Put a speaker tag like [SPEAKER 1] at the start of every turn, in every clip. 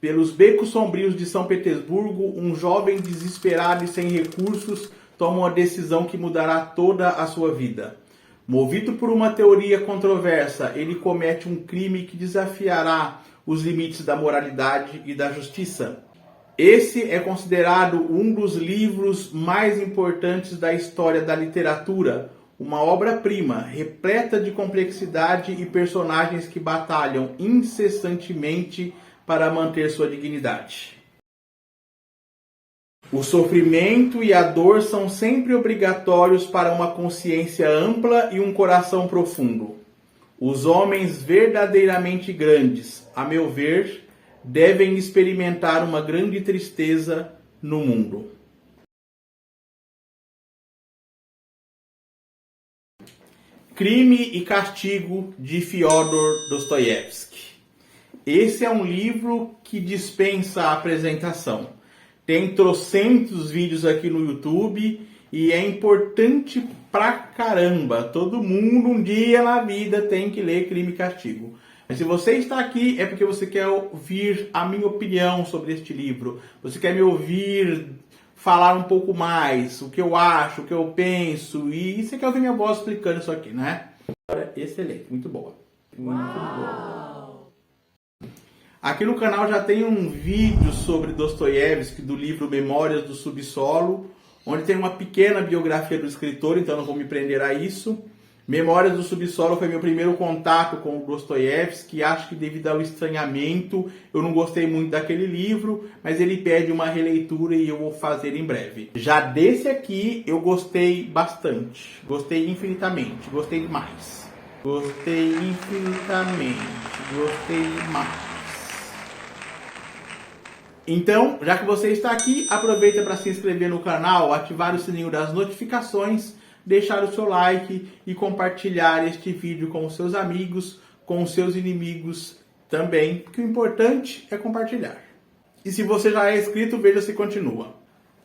[SPEAKER 1] Pelos becos sombrios de São Petersburgo, um jovem desesperado e sem recursos toma uma decisão que mudará toda a sua vida. Movido por uma teoria controversa, ele comete um crime que desafiará os limites da moralidade e da justiça. Esse é considerado um dos livros mais importantes da história da literatura, uma obra-prima, repleta de complexidade e personagens que batalham incessantemente para manter sua dignidade. O sofrimento e a dor são sempre obrigatórios para uma consciência ampla e um coração profundo. Os homens verdadeiramente grandes, a meu ver, devem experimentar uma grande tristeza no mundo. Crime e Castigo, de Fyodor Dostoiévski. Esse é um livro que dispensa a apresentação. Tem trocentos vídeos aqui no YouTube e é importante pra caramba. Todo mundo um dia na vida tem que ler Crime e Castigo. Mas se você está aqui é porque você quer ouvir a minha opinião sobre este livro. Você quer me ouvir falar um pouco mais, o que eu acho, o que eu penso. E você quer ouvir minha voz explicando isso aqui, né? Excelente, muito boa. Muito boa. Aqui no canal já tem um vídeo sobre Dostoiévski, do livro Memórias do Subsolo, onde tem uma pequena biografia do escritor, então não vou me prender a isso. Memórias do Subsolo foi meu primeiro contato com o Dostoiévski. Acho que devido ao estranhamento, eu não gostei muito daquele livro, mas ele pede uma releitura e eu vou fazer em breve. Já desse aqui, eu gostei bastante. Gostei infinitamente. Gostei demais. Gostei infinitamente. Gostei demais. Então, já que você está aqui, aproveita para se inscrever no canal, ativar o sininho das notificações, deixar o seu like e compartilhar este vídeo com os seus amigos, com os seus inimigos também, porque o importante é compartilhar. E se você já é inscrito, veja se continua.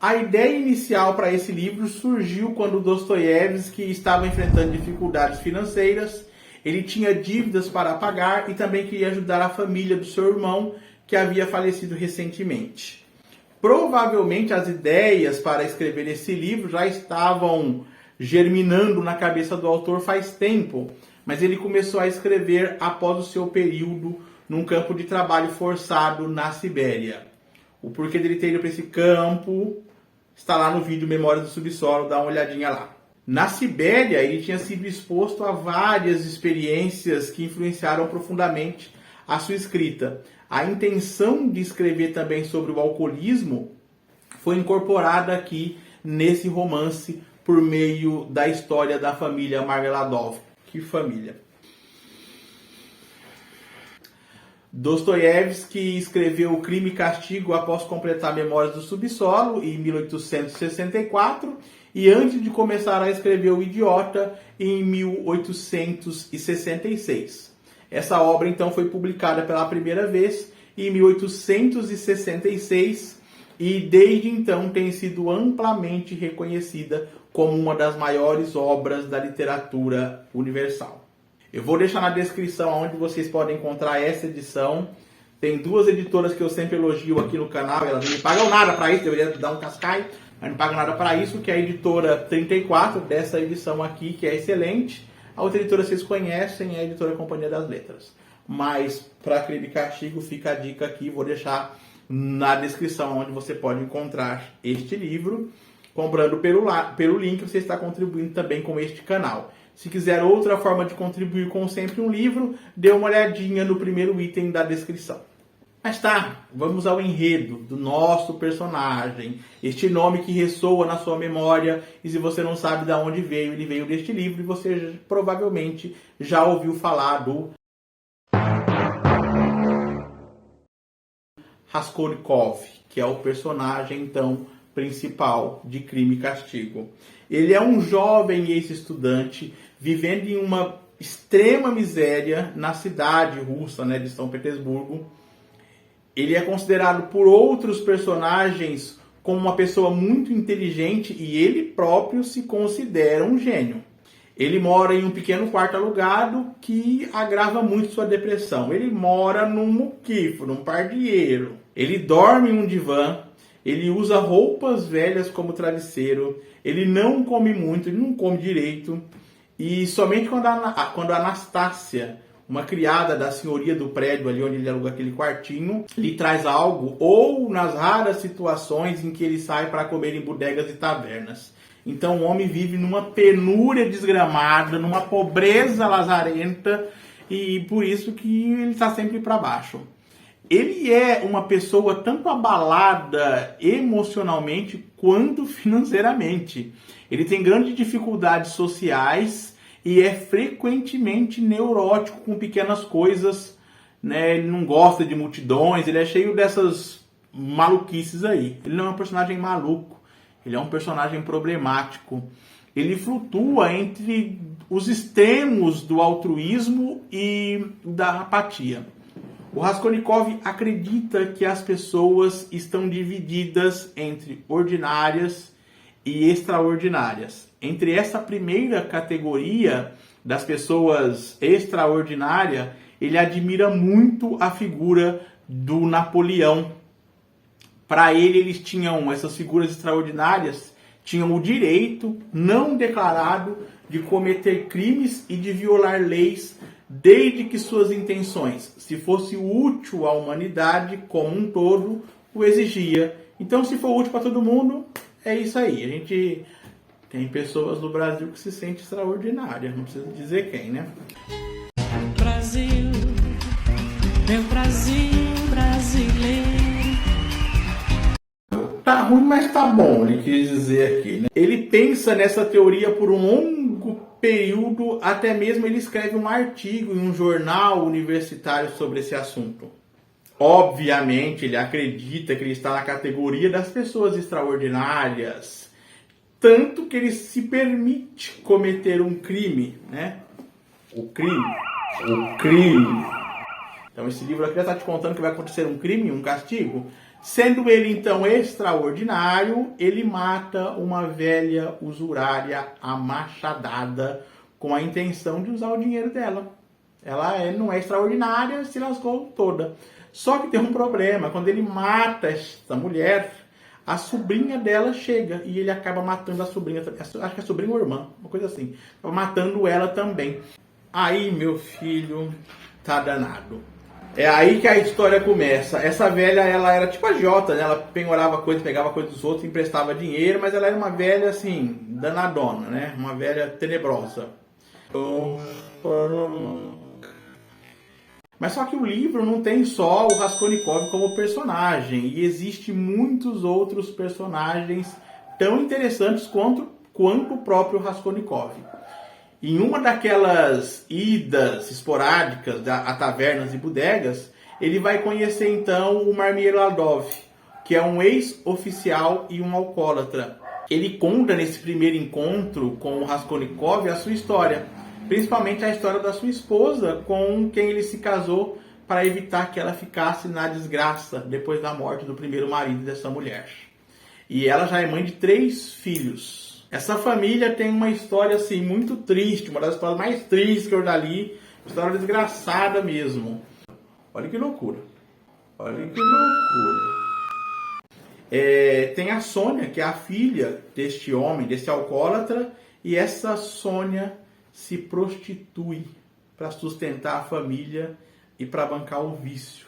[SPEAKER 1] A ideia inicial para esse livro surgiu quando Dostoiévski estava enfrentando dificuldades financeiras, ele tinha dívidas para pagar e também queria ajudar a família do seu irmão, que havia falecido recentemente. Provavelmente as ideias para escrever esse livro já estavam germinando na cabeça do autor faz tempo, mas ele começou a escrever após o seu período num campo de trabalho forçado na Sibéria. O porquê dele ter ido para esse campo está lá no vídeo Memórias do Subsolo, dá uma olhadinha lá. Na Sibéria, ele tinha sido exposto a várias experiências que influenciaram profundamente a sua escrita. A intenção de escrever também sobre o alcoolismo foi incorporada aqui nesse romance por meio da história da família Marmeladov. Que família! Dostoiévski escreveu Crime e Castigo após completar Memórias do Subsolo em 1864 e antes de começar a escrever O Idiota em 1866. Essa obra, então, foi publicada pela primeira vez em 1866 e, desde então, tem sido amplamente reconhecida como uma das maiores obras da literatura universal. Eu vou deixar na descrição onde vocês podem encontrar essa edição. Tem duas editoras que eu sempre elogio aqui no canal, elas não me pagam nada para isso, deveria dar um cascai, mas não pagam nada para isso, que é a editora 34, dessa edição aqui, que é excelente. A outra editora vocês conhecem, é a editora Companhia das Letras. Mas para Crime e Castigo fica a dica aqui, vou deixar na descrição onde você pode encontrar este livro. Comprando pelo link, você está contribuindo também com este canal. Se quiser outra forma de contribuir com sempre um livro, dê uma olhadinha no primeiro item da descrição. Mas tá, vamos ao enredo do nosso personagem, este nome que ressoa na sua memória, e se você não sabe de onde veio, ele veio deste livro, e você provavelmente já ouviu falar do Raskolnikov, que é o personagem, então, principal de Crime e Castigo. Ele é um jovem ex-estudante vivendo em uma extrema miséria na cidade russa, de São Petersburgo. Ele é considerado por outros personagens como uma pessoa muito inteligente e ele próprio se considera um gênio. Ele mora em um pequeno quarto alugado que agrava muito sua depressão. Ele mora num muquifo, num pardieiro. Ele dorme em um divã, ele usa roupas velhas como travesseiro, ele não come muito, ele não come direito. E somente quando a Anastácia, uma criada da senhoria do prédio, ali onde ele aluga aquele quartinho, lhe traz algo, ou nas raras situações em que ele sai para comer em bodegas e tavernas. Então o homem vive numa penúria desgramada, numa pobreza lazarenta, e por isso que ele está sempre para baixo. Ele é uma pessoa tanto abalada emocionalmente quanto financeiramente. Ele tem grandes dificuldades sociais e é frequentemente neurótico com pequenas coisas, né? Ele não gosta de multidões, ele é cheio dessas maluquices aí. Ele não é um personagem maluco, ele é um personagem problemático. Ele flutua entre os extremos do altruísmo e da apatia. O Raskolnikov acredita que as pessoas estão divididas entre ordinárias e extraordinárias. Entre essa primeira categoria das pessoas extraordinárias, ele admira muito a figura do Napoleão. Para ele, eles tinham, essas figuras extraordinárias, tinham o direito não declarado de cometer crimes e de violar leis, desde que suas intenções, se fosse útil à humanidade como um todo, o exigia. Então, se for útil para todo mundo, é isso aí. A gente tem pessoas no Brasil que se sentem extraordinárias, não precisa dizer quem, né?
[SPEAKER 2] Brasil, meu Brasil brasileiro.
[SPEAKER 1] Tá ruim, mas tá bom, ele quis dizer aqui, né? Ele pensa nessa teoria por um longo período, até mesmo ele escreve um artigo em um jornal universitário sobre esse assunto. Obviamente, ele acredita que ele está na categoria das pessoas extraordinárias, tanto que ele se permite cometer um crime, né? O crime. Então esse livro aqui já está te contando que vai acontecer um crime, um castigo. Sendo ele, então, extraordinário, ele mata uma velha usurária a machadada com a intenção de usar o dinheiro dela. Ela não é extraordinária, se lascou toda. Só que tem um problema. Quando ele mata essa mulher, a sobrinha dela chega e ele acaba matando a sobrinha. Acho que é sobrinha ou irmã, uma coisa assim. Acaba matando ela também. Aí, meu filho, tá danado. É aí que a história começa. Essa velha, ela era tipo a Jota, né? Ela penhorava coisas, pegava coisas dos outros, emprestava dinheiro, mas ela era uma velha, assim, danadona, né? Uma velha tenebrosa. Mas só que o livro não tem só o Raskolnikov como personagem, e existem muitos outros personagens tão interessantes quanto o próprio Raskolnikov. Em uma daquelas idas esporádicas a tavernas e bodegas, ele vai conhecer então o Marmeladov, que é um ex-oficial e um alcoólatra. Ele conta nesse primeiro encontro com o Raskolnikov a sua história, principalmente a história da sua esposa, com quem ele se casou para evitar que ela ficasse na desgraça depois da morte do primeiro marido dessa mulher. E ela já é mãe de 3 filhos. Essa família tem uma história assim muito triste, uma das histórias mais tristes que eu já li, história desgraçada mesmo. Olha que loucura. Olha que loucura. Tem a Sônia, que é a filha deste homem, desse alcoólatra, e essa Sônia se prostitui para sustentar a família e para bancar o vício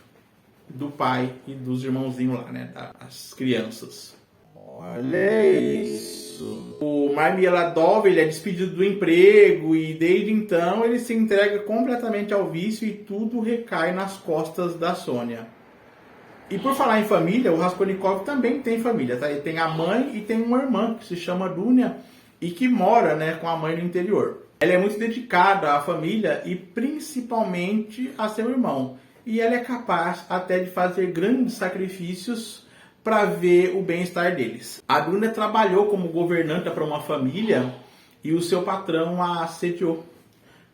[SPEAKER 1] do pai e dos irmãozinhos lá, né, das crianças. Olha isso. O Marmeladov, ele é despedido do emprego e desde então ele se entrega completamente ao vício e tudo recai nas costas da Sônia. E por falar em família, o Raskolnikov também tem família, tá? Ele tem a mãe e tem uma irmã que se chama Dunya e que mora, né, com a mãe no interior. Ela é muito dedicada à família e principalmente a seu irmão. E ela é capaz até de fazer grandes sacrifícios para ver o bem-estar deles. A Dunya trabalhou como governanta para uma família e o seu patrão a assediou.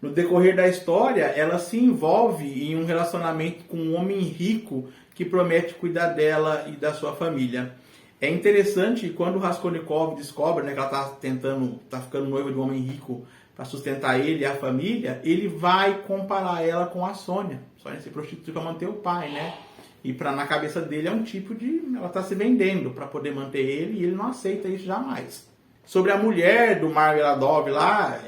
[SPEAKER 1] No decorrer da história, ela se envolve em um relacionamento com um homem rico que promete cuidar dela e da sua família. É interessante quando o Raskolnikov descobre, né, que ela está ficando noiva de um homem rico para sustentar ele e a família, ele vai comparar ela com a Sônia. Sônia se prostitui para manter o pai, né? E na cabeça dele é um tipo de... Ela está se vendendo para poder manter ele e ele não aceita isso jamais. Sobre a mulher do Marmeladov lá,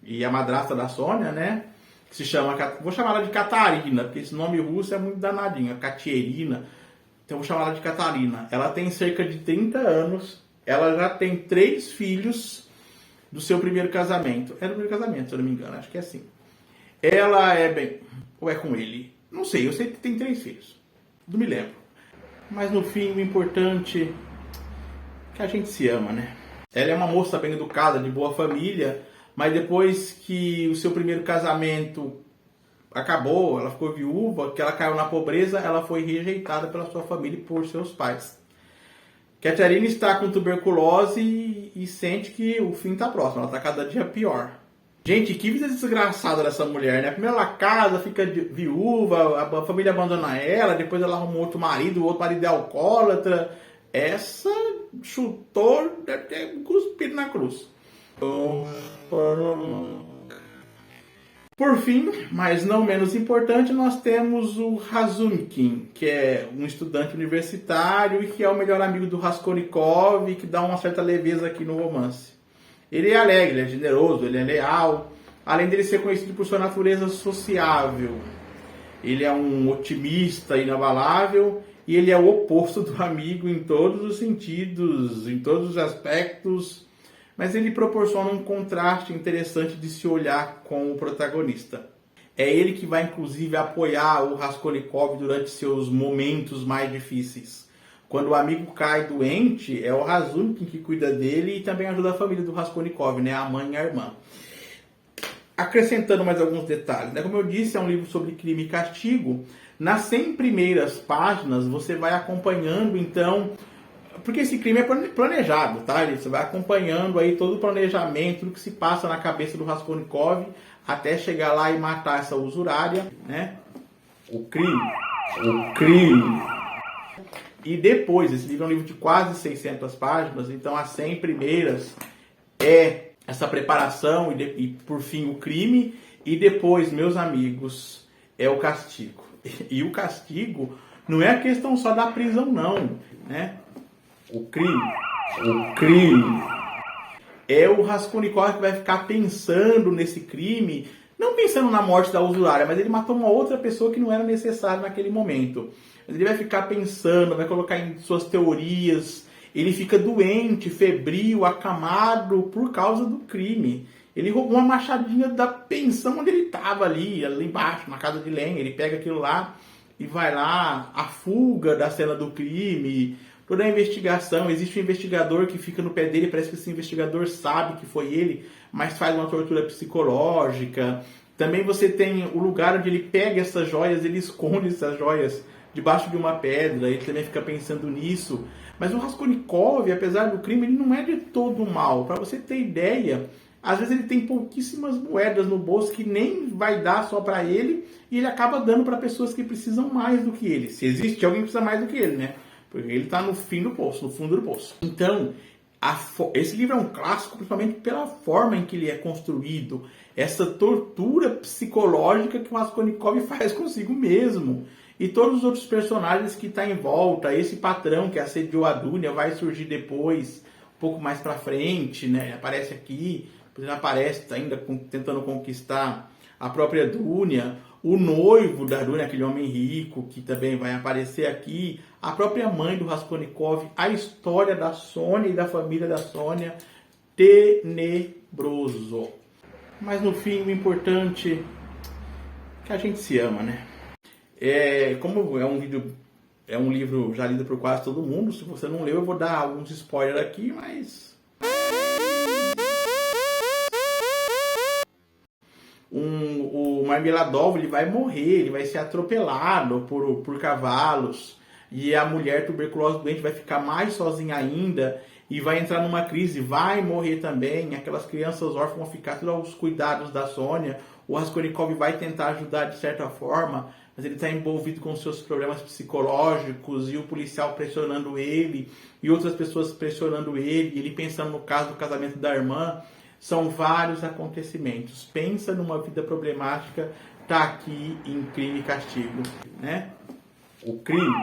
[SPEAKER 1] e a madrasta da Sônia, né? Que se chama... Vou chamar ela de Catarina, porque esse nome russo é muito danadinho. Katerina. Então vou chamar ela de Catarina. Ela tem cerca de 30 anos. Ela já tem 3 filhos do seu primeiro casamento. É do primeiro casamento, se eu não me engano. Acho que é assim. Ela é bem... Ou é com ele? Não sei. Eu sei que tem 3 filhos. Não me lembro. Mas no fim, o importante é que a gente se ama, né? Ela é uma moça bem educada, de boa família. Mas depois que o seu primeiro casamento acabou, ela ficou viúva, que ela caiu na pobreza, ela foi rejeitada pela sua família e por seus pais. Katerina está com tuberculose e sente que o fim está próximo, ela está cada dia pior. Gente, que vida desgraçada dessa mulher, né? Primeiro ela casa, fica viúva, a família abandona ela, depois ela arruma outro marido, o outro marido é alcoólatra. Essa chutou, deve ter cuspido na cruz. Por fim, mas não menos importante, nós temos o Razumkin, que é um estudante universitário e que é o melhor amigo do Raskolnikov e que dá uma certa leveza aqui no romance. Ele é alegre, ele é generoso, ele é leal, além dele ser conhecido por sua natureza sociável. Ele é um otimista inabalável e ele é o oposto do amigo em todos os sentidos, em todos os aspectos. Mas ele proporciona um contraste interessante de se olhar com o protagonista. É ele que vai, inclusive, apoiar o Raskolnikov durante seus momentos mais difíceis. Quando o amigo cai doente, é o Razumkin que cuida dele e também ajuda a família do Raskolnikov, né? A mãe e a irmã. Acrescentando mais alguns detalhes, né? Como eu disse, é um livro sobre crime e castigo. Nas 100 primeiras páginas, você vai acompanhando, então... Porque esse crime é planejado, tá? Você vai acompanhando aí todo o planejamento, tudo que se passa na cabeça do Raskolnikov até chegar lá e matar essa usurária, né? O crime. E depois, esse livro é um livro de quase 600 páginas, então as 100 primeiras é essa preparação e por fim o crime, e depois, meus amigos, é o castigo. E o castigo não é a questão só da prisão não, né? O crime é o Raskolnikov que vai ficar pensando nesse crime, não pensando na morte da usurária, mas ele matou uma outra pessoa que não era necessária naquele momento. Mas ele vai ficar pensando, vai colocar em suas teorias, ele fica doente, febril, acamado por causa do crime. Ele roubou uma machadinha da pensão onde ele estava ali embaixo, na casa de lenha. Ele pega aquilo lá e vai lá, a fuga da cena do crime... Toda a investigação, existe um investigador que fica no pé dele, parece que esse investigador sabe que foi ele, mas faz uma tortura psicológica. Também você tem o lugar onde ele pega essas joias, ele esconde essas joias debaixo de uma pedra, ele também fica pensando nisso. Mas o Raskolnikov, apesar do crime, ele não é de todo mal. Para você ter ideia, às vezes ele tem pouquíssimas moedas no bolso que nem vai dar só para ele, e ele acaba dando para pessoas que precisam mais do que ele. Se existe alguém que precisa mais do que ele, né? Porque ele está no fim do poço, no fundo do poço. Então, esse livro é um clássico, principalmente pela forma em que ele é construído. Essa tortura psicológica que o Raskolnikov faz consigo mesmo. E todos os outros personagens que estão em volta. Esse patrão que assediou a Dunya vai surgir depois, um pouco mais pra frente, né? Ele aparece aqui, depois ele aparece ainda tentando conquistar a própria Dunya. O noivo da Dunya, aquele homem rico, que também vai aparecer aqui. A própria mãe do Raskolnikov. A história da Sônia e da família da Sônia. Tenebroso. Mas no fim, o importante é que a gente se ama, né? Como é um livro já lido por quase todo mundo, se você não leu, eu vou dar alguns spoilers aqui, mas... O Marmeladov, ele vai morrer, ele vai ser atropelado por cavalos, e a mulher tuberculosa doente vai ficar mais sozinha ainda e vai entrar numa crise, vai morrer também. Aquelas crianças órfãs vão ficar todos aos cuidados da Sônia. O Raskolnikov vai tentar ajudar de certa forma, mas ele está envolvido com seus problemas psicológicos, e o policial pressionando ele, e outras pessoas pressionando ele, ele pensando no caso do casamento da irmã. São vários acontecimentos. Pensa numa vida problemática, tá aqui em Crime e Castigo, né? O crime.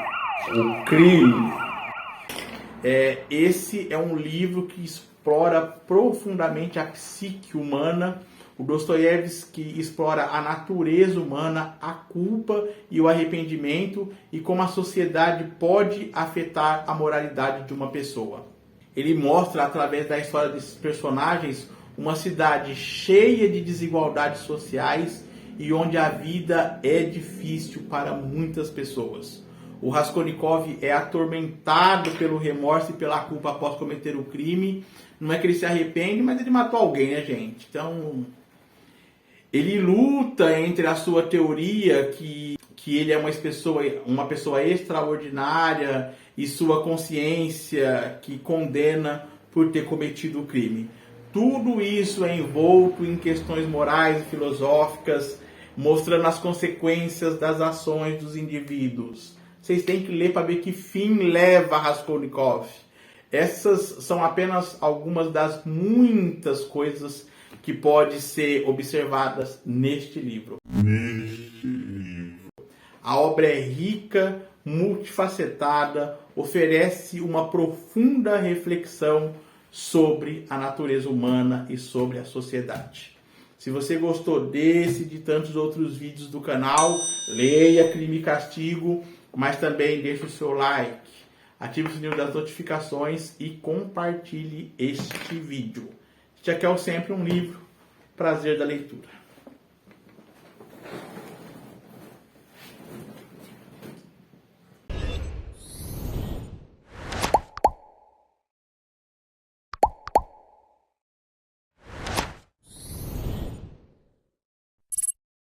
[SPEAKER 1] Esse é um livro que explora profundamente a psique humana. O Dostoiévski explora a natureza humana, a culpa e o arrependimento e como a sociedade pode afetar a moralidade de uma pessoa. Ele mostra, através da história desses personagens, uma cidade cheia de desigualdades sociais e onde a vida é difícil para muitas pessoas. O Raskolnikov é atormentado pelo remorso e pela culpa após cometer o crime. Não é que ele se arrepende, mas ele matou alguém, né, gente? Então, ele luta entre a sua teoria que ele é uma pessoa extraordinária e sua consciência que condena por ter cometido o crime. Tudo isso é envolto em questões morais e filosóficas, mostrando as consequências das ações dos indivíduos. Vocês têm que ler para ver que fim leva Raskolnikov. Essas são apenas algumas das muitas coisas que podem ser observadas neste livro. A obra é rica, multifacetada, oferece uma profunda reflexão sobre a natureza humana e sobre a sociedade. Se você gostou desse e de tantos outros vídeos do canal, leia Crime e Castigo, mas também deixe o seu like, ative o sininho das notificações e compartilhe este vídeo. Este aqui é o Sempre um Livro. Prazer da leitura.